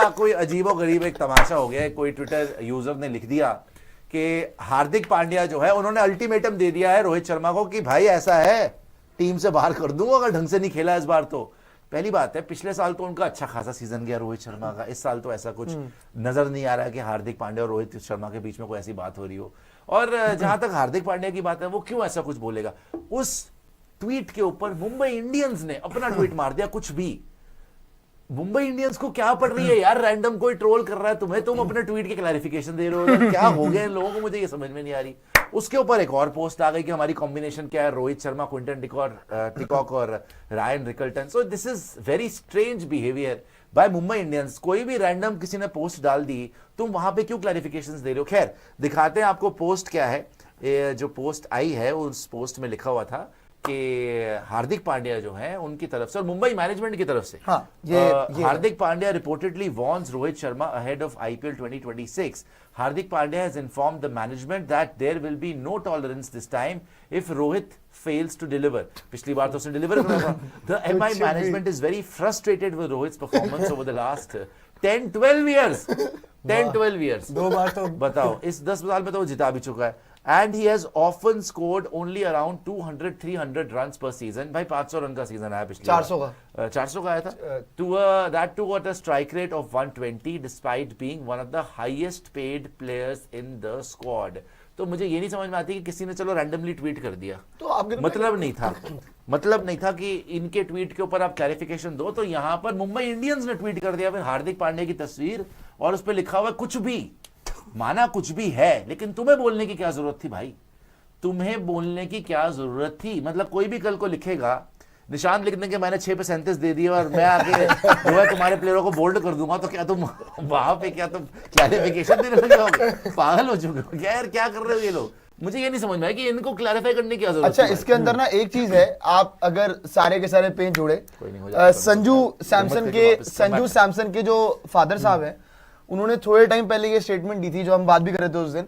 कोई अजीबो गरीब एक तमाशा हो गया है। कोई ट्विटर यूजर ने लिख दिया कि हार्दिक पांड्या जो है उन्होंने अल्टीमेटम दे दिया है रोहित शर्मा को कि भाई ऐसा है टीम से बाहर कर दूंगा अगर ढंग से नहीं खेला इस बार। तो पहली बात है पिछले साल तो उनका अच्छा खासा सीजन गया रोहित शर्मा का, इस साल तो ऐसा कुछ नजर नहीं आ रहा है कि हार्दिक पांड्या और रोहित शर्मा के बीच में कोई ऐसी बात हो रही हो। और जहां तक हार्दिक पांड्या की बात है वो क्यों ऐसा कुछ बोलेगा। उस ट्वीट के ऊपर मुंबई इंडियंस ने अपना ट्वीट मार दिया कुछ भी। मुंबई इंडियंस को क्या पड़ रही है यार, रैंडम कोई ट्रोल कर रहा है तुम्हें, तुम अपने ट्वीट के क्लैरिफिकेशन दे रहे हो, क्या हो गया इन लोगों को, मुझे ये समझ में नहीं आ रही। उसके ऊपर एक और पोस्ट आ गई कि हमारी कॉम्बिनेशन क्या है, रोहित शर्मा, क्विंटन टिकॉक और Ryan Rickelton. So this is very strange behaviour by Mumbai Indians. कोई भी रैंडम किसी ने पोस्ट डाल दी, तुम वहां पे क्यों क्लैरिफिकेशंस दे रहे हो। खैर दिखाते हैं आपको पोस्ट क्या है। ये जो पोस्ट आई है उस पोस्ट में लिखा हुआ था कि हार्दिक पांड्या जो है उनकी तरफ से और मुंबई मैनेजमेंट की तरफ से, हाँ, ये Hardik Pandya reportedly warns Rohit Sharma ahead of IPL 2026. Hardik Pandya has informed the management that there will be no tolerance this time if Rohit fails to deliver. पिछली बार तो उसने डिलीवर करा था. The MI management is very frustrated with Rohit's performance over the last 10-12 years. 10-12 years. दो बार तो बताओ, इस 10 साल में तो वो जिता भी चुका है. And he has often scored only around 200-300 runs per season. भाई 500 रन का सीजन आया पिछले 400 का 400 का आया था. That too at a strike rate of 120 despite being one of the highest paid players in the squad. तो मुझे ये नहीं समझ में आती कि किसी ने चलो रैंडमली ट्वीट कर दिया, तो आपके मतलब नहीं था कि इनके ट्वीट के ऊपर आप क्लैरिफिकेशन दो। तो यहां पर मुंबई इंडियंस ने ट्वीट कर दिया फिर हार्दिक पांड्या की तस्वीर और उस पर लिखा हुआ कुछ भी, माना कुछ भी है, लेकिन तुम्हें बोलने की क्या जरूरत थी भाई, तुम्हें बोलने की क्या जरूरत थी। मतलब कोई भी कल को लिखेगा, निशांत लिख देंगे मैंने 6 पे 37 दे दिए और मैं आके जो है तुम्हारे प्लेयरों को बोल्ड कर दूंगा, तो क्या तुम वहां पे क्या तुम क्लैरिफिकेशन देने लगे हो, पागल हो चुके हो क्या यार, क्या कर रहे हो ये लोग। मुझे ये नहीं समझ में आया कि इनको क्लैरिफाई करने की क्या जरूरत। अच्छा, इसके अंदर ना एक चीज है, आप अगर सारे के सारे पेज जोड़े, संजू सैमसन के जो फादर साहब हैं, उन्होंने थोड़े टाइम पहले ये स्टेटमेंट दी थी जो हम बात भी कर रहे थे उस दिन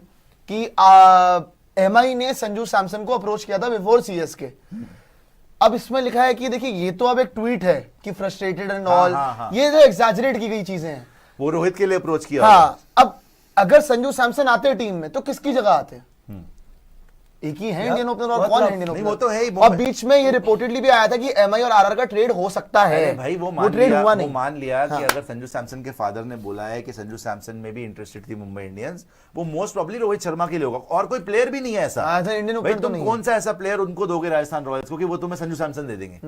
कि एमआई ने संजू सैमसन को अप्रोच किया था बिफोर सीएसके। अब इसमें लिखा है कि देखिए ये तो अब एक ट्वीट है कि फ्रस्ट्रेटेड एंड ऑल, ये जो एग्जैजरेट की गई चीजें हैं, वो रोहित के लिए अप्रोच किया। हाँ, अब अगर संजू सैमसन आते टीम में तो किसकी जगह आते? एक ही है इंडियन ओपनर और कौन है इंडियन ओपनर? वो तो है ही। और बीच में ये रिपोर्टेडली भी आया था कि एमआई और आरआर का ट्रेड हो सकता है। भाई वो ट्रेड हुआ नहीं। वो मान लिया कि अगर संजू सैमसन के फादर ने बोला है कि संजू सैमसन में भी इंटरेस्टेड थी मुंबई इंडियंस, वो मोस्ट प्रोबेबली रोहित शर्मा के लिए होगा और कोई प्लेयर भी नहीं है ऐसा। इंडियन भाई ओपनर तुम कौन सा ऐसा प्लेयर उनको दोगे राजस्थान रॉयल्स को कि वो तुम्हें संजू सैमसन दे देंगे।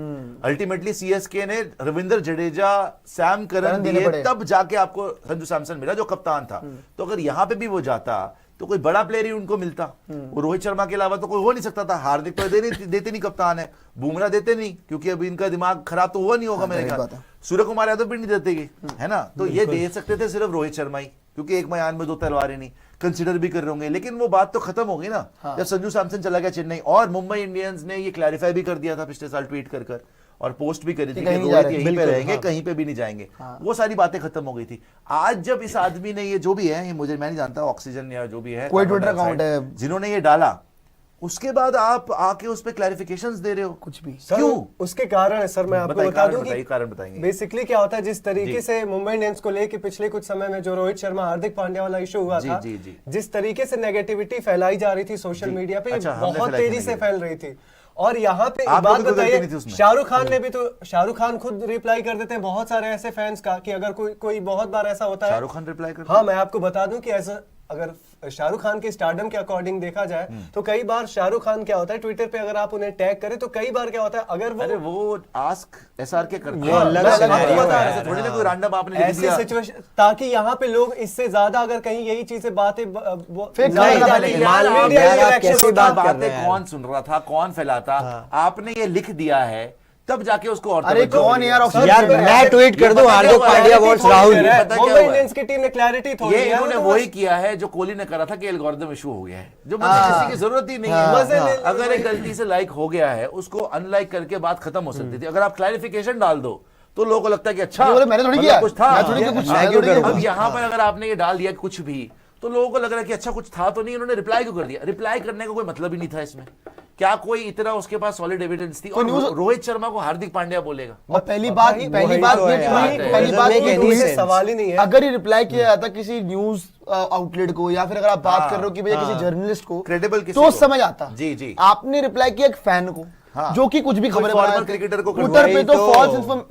अल्टीमेटली सीएसके ने रविंद्र जडेजा, सैम करन दिए, तब जाके आपको संजू सैमसन मिला जो कप्तान था। तो अगर यहां पे भी वो जाता तो कोई बड़ा प्लेयर ही उनको मिलता। वो रोहित शर्मा के अलावा तो कोई हो नहीं सकता था। हार्दिक तो देते नहीं, कप्तान है, बुमराह देते नहीं क्योंकि अभी इनका दिमाग खराब तो हुआ नहीं होगा मेरे ख्याल। सूर्य कुमार यादव भी नहीं देते, है ना। तो ये दे सकते थे सिर्फ रोहित शर्मा ही, क्योंकि एक मैदान में 2 तलवारें नहीं, कंसिडर भी कर रहे होंगे। लेकिन वो बात तो खत्म हो गई ना जब संजू सैमसन चला गया चेन्नई। और मुंबई इंडियंस ने ये क्लैरिफाई भी कर दिया था पिछले साल ट्वीट कर और पोस्ट भी करी थी कि रोहित यहीं पे रहेंगे, कहीं पे भी नहीं जाएंगे। वो सारी बातें खत्म हो गई थी। आज जब इस आदमी ने ये जो भी है, ये मैं नहीं जानता, ऑक्सीजन या जो भी है, कोई ट्विटर अकाउंट है, जिन्होंने ये डाला, उसके बाद आप आके उस पे क्लैरिफिकेशंस दे रहे हो कुछ भी, क्यों? उसके कारण है सर, मैं आपको बता दूं कि कारण बताएंगे। बेसिकली क्या होता है, जिस तरीके से मुंबई इंडियंस को लेके पिछले कुछ समय में जो रोहित शर्मा हार्दिक पांड्या वाला इशू हुआ था, जिस तरीके से नेगेटिविटी फैलाई जा रही थी सोशल मीडिया पे, बहुत तेजी से फैल रही थी। और यहाँ पे बात बताइए, शाहरुख खान ने भी तो, शाहरुख खान खुद रिप्लाई कर देते हैं बहुत सारे ऐसे फैंस का कि अगर कोई बहुत बार ऐसा होता है, शाहरुख खान रिप्लाई करते हैं। हाँ, मैं आपको बता दूं कि ऐसा अगर शाहरुख खान के स्टारडम के अकॉर्डिंग देखा जाए तो कई बार शाहरुख खान क्या होता है, ट्विटर पे अगर आप उन्हें टैग करें तो कई बार क्या होता है, अगर वो आस्क एसआरके करते हैं, ऐसे थोड़ी ना कोई रैंडम आपने लिख दिया, ऐसी सिचुएशन, ताकि यहाँ पे लोग इससे ज्यादा अगर कहीं यही चीजें बातें कौन सुन रहा था, कौन फैलाता, आपने ये लिख दिया है तब जाके उसको। और अरे कौन यार मैं ट्वीट कर दूं हार्दिक पांड्या वॉन्ट्स राहुल। मुंबई इंडियंस की टीम ने क्लैरिटी थोड़ी ये इन्होंने वही किया है जो कोहली ने करा था कि एल्गोरिथम इशू हो गया है, जो मतलब किसी की जरूरत ही नहीं है। अगर एक गलती से लाइक हो गया है उसको अनलाइक करके बात खत्म हो सकती थी। अगर आप क्लैरिफिकेशन डाल दो तो लोगों को लगता है कि अच्छा मैंने थोड़ी किया कुछ था। अब यहाँ पर अगर आपने ये डाल दिया कुछ भी, तो लोगों को लग रहा है कि अच्छा कुछ था तो नहीं, उन्होंने रिप्लाई क्यों कर दिया। रिप्लाई करने का कोई मतलब ही नहीं था इसमें। क्या कोई इतना उसके पास सॉलिड एविडेंस थी? और रोहित शर्मा को हार्दिक पांड्या बोलेगा। और पहली बात ये सवाल ही नहीं है। अगर ये रिप्लाई किया जाता किसी न्यूज आउटलेट को, या फिर अगर आप बात कर रहे हो कि भैया किसी जर्नलिस्ट को, क्रेडिबल तो समझ आता। जी जी, आपने रिप्लाई किया एक फैन को, जो कि कुछ भी खबरें बना रहे थे। क्रिकेटर को ट्विटर पे तो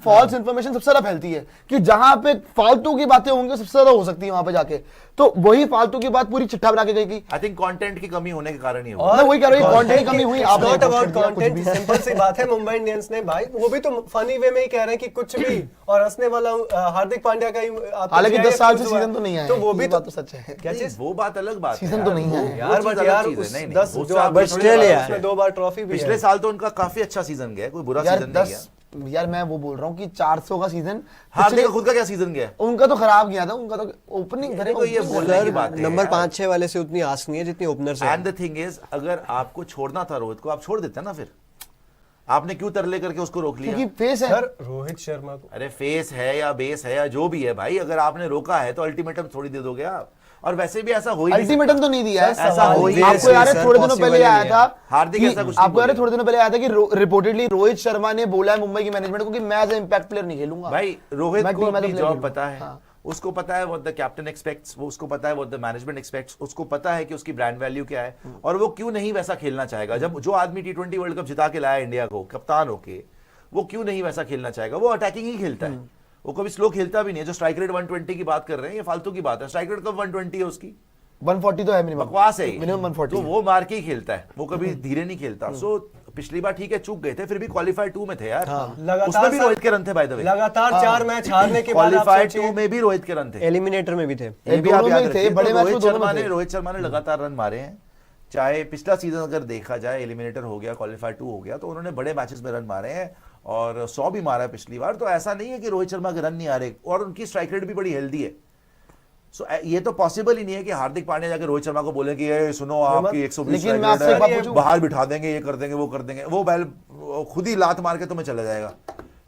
फॉल्स इन्फॉर्मेशन सबसे ज्यादा फैलती है कि जहां पे फालतू की बातें होंगी सबसे ज्यादा हो सकती है वहां पे जाके, तो वही फालतू की बात पूरी चिट्ठा बना के गई की। आई थिंक कंटेंट की कमी होने के कारण ही मैं वही कह रहा हूं, कंटेंट की कमी हुई। आप नॉट अबाउट कंटेंट, सिंपल सी बात है। मुंबई इंडियंस ने भाई वो भी तो फनी वे में ही कह रहे हैं कि कुछ भी, और हंसने वाला हार्दिक पांड्या का ही। हालांकि 10 साल से सीजन तो नहीं आया, तो वो भी तो सच है। क्या चीज? वो बात अलग बात है सीजन तो नहीं है यार, बट यार 10 जो 2 बार ट्रॉफी भी पिछले साल तो उनका काफी अच्छा सीजन गया, कोई बुरा सीजन नहीं गया यार। मैं वो बोल रहा हूँ कि 400 का सीजन, हार्दिक का खुद का क्या सीजन गया? उनका तो खराब गया था, उनका तो ओपनिंग तो ये बोलने की बात है। नंबर 5-6 वाले से उतनी आस नहीं है जितनी ओपनर से। एंड द थिंग इज, अगर आपको छोड़ना था रोहित को, आप छोड़ देते ना। फिर आपने क्यों तरले करके उसको रोक लिया? क्योंकि फेस है सर रोहित शर्मा को। अरे फेस है या बेस है या जो भी है भाई, अगर आपने रोका है तो अल्टीमेटम थोड़ी दे दोगे आप। और वैसे भी ऐसा हो ही नहीं, अल्टीमेटम तो नहीं दिया है। ऐसा हो ही नहीं आपको यार थोड़े दिनों पहले आया था हार्दिक, ऐसा कुछ आपको यार थोड़े दिनों पहले आया था कि रिपोर्टेडली रोहित शर्मा ने बोला है मुंबई की मैनेजमेंट को कि मैं एज इंपैक्ट प्लेयर नहीं खेलूंगा। भाई रोहित को अपनी जॉब खेलूंगा। पता है, उसको पता है व्हाट द कैप्टन एक्सपेक्ट्स, वो उसको पता है व्हाट द मैनेजमेंट एक्सपेक्ट्स, उसको पता है कि उसकी ब्रांड वैल्यू क्या है, और वो क्यों नहीं वैसा खेलना चाहेगा। जब जो आदमी T20 वर्ल्ड कप जिता के लाया इंडिया को कप्तान होके, वो क्यों नहीं वैसा खेलना चाहेगा? वो अटैकिंग ही खेलता है, वो कभी स्लो खेलता भी नहीं है। जो स्ट्राइक रेट 120 की बात कर रहे हैं, ये फालतू की बात है। स्ट्राइक रेट कब 120 है उसकी? 140 तो है मिनिमम, बकवास है, मिनिमम 140। तो वो मार के ही खेलता है, वो कभी धीरे नहीं खेलता। सो पिछली बार ठीक है चूक गए थे, फिर भी क्वालीफाई 2 में थे यार। उसमें भी रोहित के रन थे बाय द वे। लगातार 4 मैच हारने के बाद क्वालीफाई 2 में भी रोहित के रन थे, एलिमिनेटर में भी थे। ये भी आप याद रखिए। बड़े मैच में रोहित शर्मा ने लगातार रन मारे हैं। चाहे पिछला सीजन अगर देखा जाए, एलिमिनेटर हो गया, क्वालीफाई 2 हो गया, तो उन्होंने बड़े मैचेस में रन मारे हैं, और 100 भी मारा है पिछली बार। तो ऐसा नहीं है कि रोहित शर्मा के रन नहीं आ रहे, और उनकी स्ट्राइक रेट भी बड़ी हेल्दी है। सो ये तो पॉसिबल ही नहीं है कि हार्दिक पांड्या जाके रोहित शर्मा को बोले कि ये सुनो आपकी 120 बाहर बिठा देंगे, ये कर देंगे, वो कर देंगे। वो बैल खुद ही लात मार के तुम्हें चला जाएगा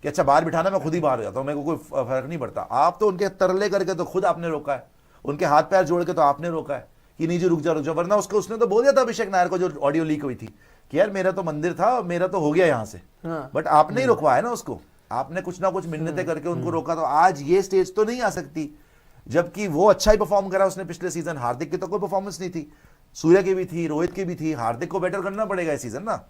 कि अच्छा बाहर बिठाना, मैं खुद ही बाहर जाता हूँ, मेरे को कोई फर्क नहीं पड़ता। आप तो उनके तरले करके तो खुद आपने रोका है, उनके हाथ पैर जोड़ के तो आपने रोका है कि नहीं जी रुक जा। वरना उसने तो बोल दिया था अभिषेक नायर को, जो ऑडियो लीक हुई थी, कि यार मेरा तो मंदिर था, मेरा तो हो गया यहाँ से। बट आपने ही रुकवाया ना उसको, आपने कुछ ना कुछ मिन्नतें करके उनको रोका। तो आज ये स्टेज तो नहीं आ सकती, जबकि वो अच्छा ही परफॉर्म करा उसने पिछले सीजन। हार्दिक की तो कोई परफॉर्मेंस नहीं थी, सूर्य की भी थी, रोहित की भी थी। हार्दिक को बेटर करना पड़ेगा इस सीजन ना,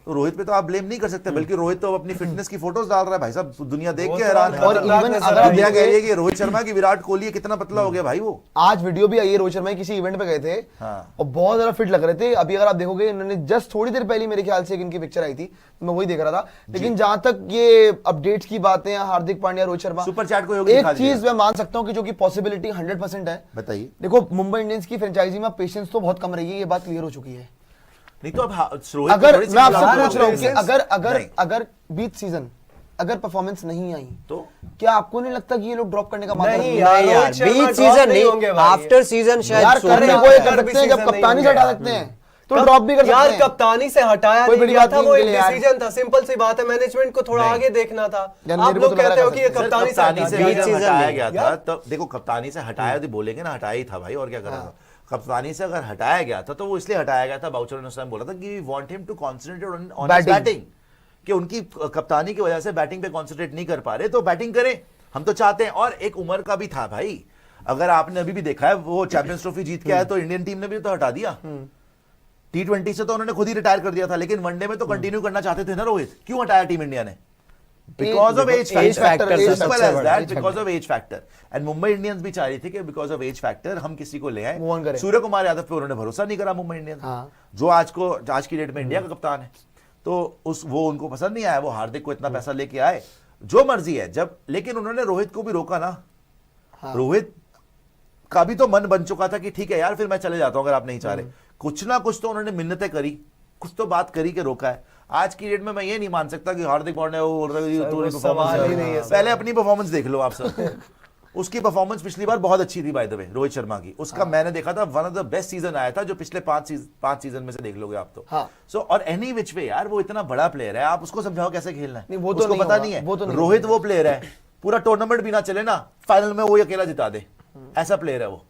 तो रोहित पे तो आप ब्लेम नहीं कर सकते। बल्कि रोहित तो अपनी फिटनेस की फोटोज डाल रहा है भाई साहब, दुनिया देख के हैरान है। और इवन अगर दुनिया कह रही है कि रोहित शर्मा की विराट कोहली कितना पतला हो गया भाई। वो आज वीडियो भी आई है, रोहित शर्मा किसी इवेंट पे गए थे और बहुत ज्यादा फिट लग रहे थे। अभी अगर आप देखोगे, इन्होंने जस्ट थोड़ी देर पहले मेरे ख्याल से इनकी पिक्चर आई थी, मैं वही देख रहा था। लेकिन जहां तक ये अपडेट्स की बातें हैं, हार्दिक पांड्या, रोहित शर्मा, सुपर चैट को एक चीज मैं मान सकता हूँ कि जो कि पॉसिबिलिटी 100% है। बताइए। देखो मुंबई इंडियंस की फ्रेंचाइजी में पेशेंस तो बहुत कम रही है, ये बात क्लियर हो चुकी है। नहीं तो अब अगर मैं आपसे पूछ रहा हूँ कि अगर बीच सीजन अगर परफॉर्मेंस नहीं आई तो क्या आपको नहीं लगता कि ये लोग ड्रॉप करने का मामला नहीं यार, बीच सीजन नहीं होंगे, आफ्टर सीजन शायद यार करने को ये कर सकते हैं, जब कप्तानी से हटा सकते हैं तो ड्रॉप भी कर सकते हैं। यार कप्तानी से हटाया कोई नहीं बड़ी गया बात था, नहीं वो है एक यार। डिसीजन था। सिंपल सी बात है, मैनेजमेंट को थोड़ा आगे देखना था। यार आप मेरे को लोग तो कहते हो लगा कि ये सर, कप्तानी से हटाया गया था, तब देखो कप्तानी से हटाया तो बोलेंगे ना, हटाया ही था भाई, और क्या कर रहा था। कप्तानी से अगर हटाया गया था तो वो इसलिए हटाया गया था, बाउचर ने उस टाइम बोला था कि we want him to concentrate on batting, कि उनकी कप्तानी की वजह से बैटिंग पे कंसंट्रेट नहीं कर पा रहे, तो बैटिंग करें, हम तो चाहते हैं। और एक उम्र का भी था भाई, अगर आपने अभी भी देखा है, वो चैंपियंस ट्रॉफी जीत के आया तो इंडियन टीम ने भी तो हटा दिया। T20 से तो उन्होंने खुद ही रिटायर कर दिया था, लेकिन वनडे में तो कंटिन्यू करना चाहते थे ना रोहित। क्यों हटाया टीम इंडिया ने? Because of age factor, simple as that, because of age factor. And Mumbai Indians भी चाह रही थी कि because of age factor हम किसी को ले आए। सूर्य कुमार यादव पे उन्होंने भरोसा नहीं करा मुंबई इंडियंस, जो आज की डेट में इंडिया का कप्तान है। तो वो उनको पसंद नहीं आया, वो हार्दिक को इतना पैसा लेके आए, जो मर्जी है जब। लेकिन उन्होंने रोहित को भी रोका ना। रोहित का भी तो मन बन चुका था कि ठीक है यार, फिर मैं चले जाता हूं अगर आप नहीं चाह रहे। कुछ ना कुछ तो उन्होंने मिन्नतें करी, कुछ तो बात करी कि रोका है। आज की डेट में मैं ये नहीं मान सकता कि हार्दिक पांड्या पहले अपनी परफॉर्मेंस देख लो आप सब। उसकी परफॉर्मेंस पिछली बार बहुत अच्छी थी by the way, Rohit Sharma की। उसका मैंने देखा था, one of the best season आया था जो पिछले 5 सीजन में से देख लोगे आप तो। सो और एनी विच वे यार, वो इतना बड़ा प्लेयर है, आप उसको समझाओ कैसे खेलना है, वो उसको पता नहीं है। रोहित वो प्लेयर है, पूरा टूर्नामेंट भी ना चले ना, फाइनल में वो अकेला जिता दे, ऐसा प्लेयर है वो।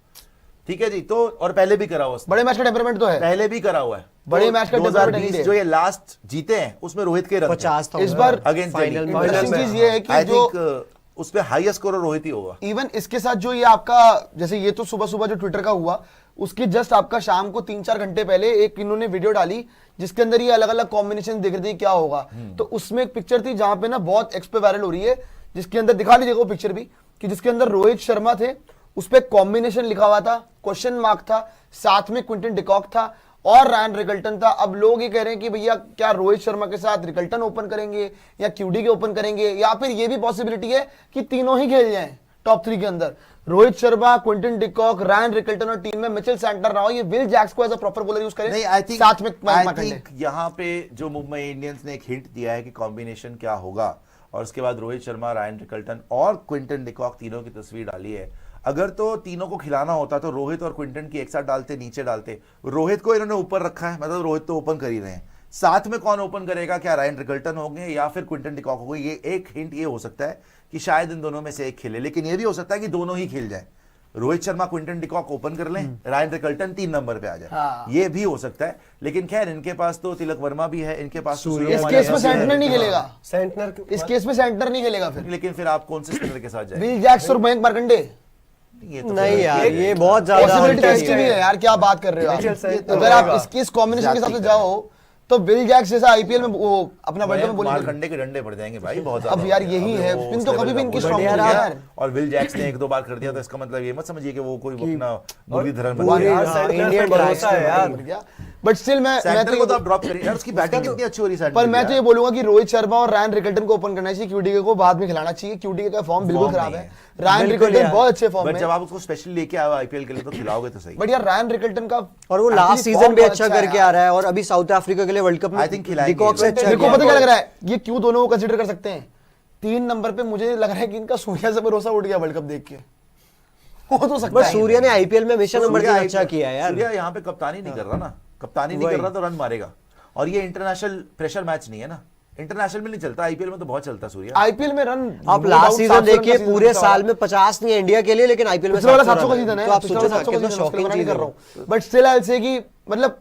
ठीक है जी। तो और पहले भी करा हुआ, बड़े मैच का टेम्परामेंट तो है, पहले भी करा हुआ है। बड़े मैच का 2020 जो ये लास्ट जीते हैं उसमें रोहित के रन 50 था इस बार अगेंस्ट फाइनल इंटरेस्टिंग चीज ये है कि आई जो थिंक उस पे हाईएस्ट स्कोर रोहित ही होगा। इवन इसके साथ जो ये आपका जैसे ये तो सुबह सुबह जो ट्विटर का हुआ उसके जस्ट आपका शाम को 3-4 घंटे पहले एक इन्होंने वीडियो डाली जिसके अंदर ये अलग अलग कॉम्बिनेशन दिख रही थी क्या होगा। तो उसमें एक पिक्चर थी जहां पे ना बहुत एक्स पे वायरल हो रही है जिसके अंदर दिखा लीजिएगा वो पिक्चर भी कि जिसके अंदर रोहित शर्मा थे, उस पर कॉम्बिनेशन लिखा हुआ था, क्वेश्चन मार्क था, साथ में क्विंटन डिकॉक था और रायन रिकल्टन था। अब लोग ये कह रहे हैं कि भैया क्या रोहित शर्मा के साथ रिकल्टन ओपन करेंगे या क्यूडी के ओपन करेंगे या फिर ये भी पॉसिबिलिटी है कि तीनों ही खेल जाएं टॉप 3 के अंदर, Rohit Sharma, Quinton de Kock, Ryan Rickelton और टीम में मिचेल सैंटनर ना हो, ये विल जैक्स को as a proper bowler use करें। नहीं, आई थिंक साथ में माइक मार्कंडे। यहाँ पे जो मुंबई इंडियंस ने एक हिंट दिया है कि कॉम्बिनेशन क्या होगा और उसके बाद रोहित शर्मा, रायन रिकल्टन और क्विंटन डिकॉक तीनों की तस्वीर डाली है। अगर तो तीनों को खिलाना होता तो रोहित और क्विंटन की एक साथ डालते, नीचे डालते। रोहित को इन्होंने ऊपर रखा है, मतलब रोहित तो ओपन कर ही रहे हैं, साथ में कौन ओपन करेगा, क्या रायन रिकल्टन होंगे या फिर क्विंटन डिकॉक होंगे। ये एक हिंट ये हो सकता है कि शायद इन दोनों में से एक खेले, लेकिन ये भी हो सकता है कि दोनों ही खेल जाए, Rohit Sharma Quinton de Kock open कर लें, रायन रिकल्टन 3 नंबर पे आ जाए। हाँ। ये भी हो सकता है, लेकिन खैर इनके पास तो तिलक वर्मा भी है, इनके पास तो इस केस में सैंटनर नहीं खेलेगा, सेंटनर इस केस में सैंटनर नहीं खेलेगा फिर। लेकिन फिर आप कौन से स्पिनर के साथ जाए? विल जैक्स और मयंक मार्कंडे ये तो नहीं फिर- यार, ये बहुत ज्यादा पॉसिबिलिटी टेस्ट टेस्ट भी है यार, क्या बात कर रहे हो मिचेल आप। सैंटनर अगर आप होगा। इस कॉम्बिनेशन के साथ जाती जाओ तो विल जैक्स जैसा आईपीएल में वो अपना वर्ल्ड कप में बोलेंगे। मारकंडे के डंडे पड़ जाएंगे भाई बहुत अब ज्यादा। यार यही अब है, वो स्पिन उस तो लेवल कभी भी का इनकी बहुत स्ट्रांग बढ़िया नहीं है रहा। यार। और विल जैक्स ने 1-2 बार कर दिया तो इसका मतलब ये मत समझिए कि वो कोई अपना मुरलीधरन बन पूरी गया। यार सेंटनर पे इंडियन भरोसा है यार। बट स्टिल मैं सैंटनर को तो तो आप ड्रॉप करिए यार, उसकी बैटिंग कितनी अच्छी हो रही है। पर मैं तो ये बोलूंगा कि रोहित शर्मा और रायन रिकल्टन को ओपन करना चाहिए, क्यूडी को बाद में खिलाना चाहिए। क्यूडी का फॉर्म बिल्कुल फॉर्म खराब नहीं है, है। रायन बिल्कुल रिकल्टन यार। बहुत अच्छे फॉर्म बट में जब है। आप उसको स्पेशली लेके आओ आईपीएल के लिए तो खिलाओगे तो सही। बट यार रायन रिकल्टन का और वो लास्ट सीजन भी अच्छा करके आ रहा है और अभी साउथ अफ्रीका के लिए वर्ल्ड कप में I think खिलाएंगे। डिकॉक से अच्छा देखो किया। पता क्या लग रहा है, ये क्यों दोनों को कंसीडर कर सकते हैं। 3 नंबर पे मुझे लग रहा है कि इनका सूर्या से भरोसा उठ गया वर्ल्ड कप देख के, हो तो सकता बट है। सूर्या ने आईपीएल में हमेशा नंबर 3 अच्छा किया है यार। सूर्या यहाँ पे कप्तानी नहीं कर रहा ना, कप्तानी नहीं कर रहा तो रन मारेगा। और ये इंटरनेशनल प्रेशर मैच नहीं है ना, इंटरनेशनल में नहीं चलता, आईपीएल में तो बहुत चलता सूर्या। आईपीएल में रन आप लास्ट सीजन देखिए, पूरे साल में 50 नहीं है इंडिया के लिए, लेकिन आईपीएल में पिछले वाला 700 700 का रन सीजन है, तो आप पिछले सोचो वाला ना 700 का कितना सीजन है, शॉकिंग उसका चीज कर है रहा हूँ। बट स्टिल आई से कि मतलब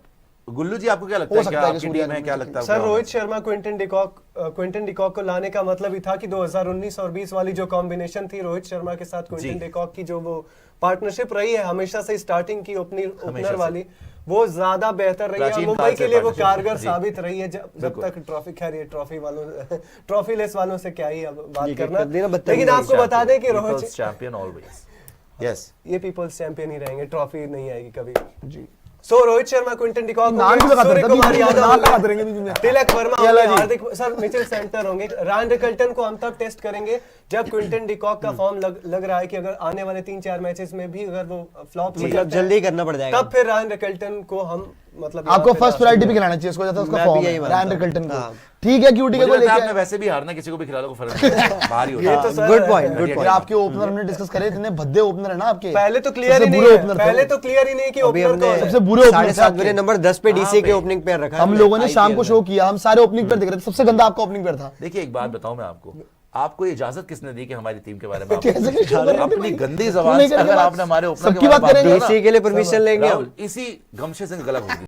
गुल्लू जी आपको क्या लगता हो है, सकता क्या है कि आपकी सूर्या टीम में क्या लगता है? Sir Rohit Sharma Quinton de Kock को लाने का मतलब ही था कि 2019 और 20 वाली जो कॉम्बिनेशन थी रोहित शर्मा के साथ क्विंटन डिकॉक की, जो वो पार्टनरशिप रही है हमेशा से स्टार्टिंग की ओपनर वाली, वो ज्यादा बेहतर रही है और प्राचीन मुंबई काल के से लिए वो partnership, कारगर जी। साबित रही है। जब तक ट्रॉफी, खैर ये ट्रॉफी वालों ट्रॉफी लेस वालों से क्या ही अब बात ये करना। कर देना बदतमीजी लेकिन आपको बता दें कि रोहित चैंपियन ऑलवेज, यस ये पीपल्स चैंपियन ही रहेंगे, ट्रॉफी नहीं आएगी कभी जी। सो रोहित शर्मा, क्विंटन डिकॉक, नाम भी लगा सूर्य देता, कुमार बीच में यादव नाम होंगे, लगा देंगे बीच में। तिलक वर्मा ये होंगे, वाला जी। हार्दिक सर, मिचेल सेंटर होंगे। रायन रिकल्टन को हम तब टेस्ट करेंगे जब क्विंटन डिकॉक का फॉर्म लग रहा है कि अगर आने वाले 3-4 मैचेस में भी अगर वो फ्लॉप मतलब जल्दी करना पड़ जाएगा। तब फिर रायन रिकल्टन को हम मतलब आपको यहाँ पे फर्स्ट ला प्रायोरिटी सकते पे खिलाना चाहिए उसको, जैसा उसका मैं फॉर्म भी है यही मानता रायन हूं। रिकल्टन को। हाँ। ठीक है, क्यूटी मुझे को लगता है लेके आपने वैसे भी हारना, किसी को भी खिला लो फर्क नहीं पड़ता, बाहर ही होता ये है। तो सर गुड पॉइंट, गुड फिर पॉइंट। आपके ओपनर हमने डिस्कस करे, इतने भद्दे ओपनर है ना आपके। पहले तो क्लियर ही सबसे नहीं बुरे है, opener थे पहले वो। तो क्लियर ही नहीं कि अभी ओपनर हमने कौन है। सबसे बुरे opener थे 7.5 आपके। बजे नंबर 10 पे डीसी के पे? ओपनिंग पेयर रखा है हम हमने लोगों ने शाम को IPL शो किया, हम सारे ओपनिंग पेयर देख रहे थे, सबसे गंदा आपका ओपनिंग पेयर था। देखिए एक बात बताऊं मैं आपको इजाजत किसने दी कि हमारी टीम के बारे में कैसे नहीं show कर रहे थे अपनी भाई? गंदी क्यों जबान नहीं से करेंगे अगर बात? आपने हमारे ओपनर सबकी बात करेंगे। किया ना, डीसी के लिए परमिशन लेंगे हम। राहुल, इसी गमशे से गलत होगी।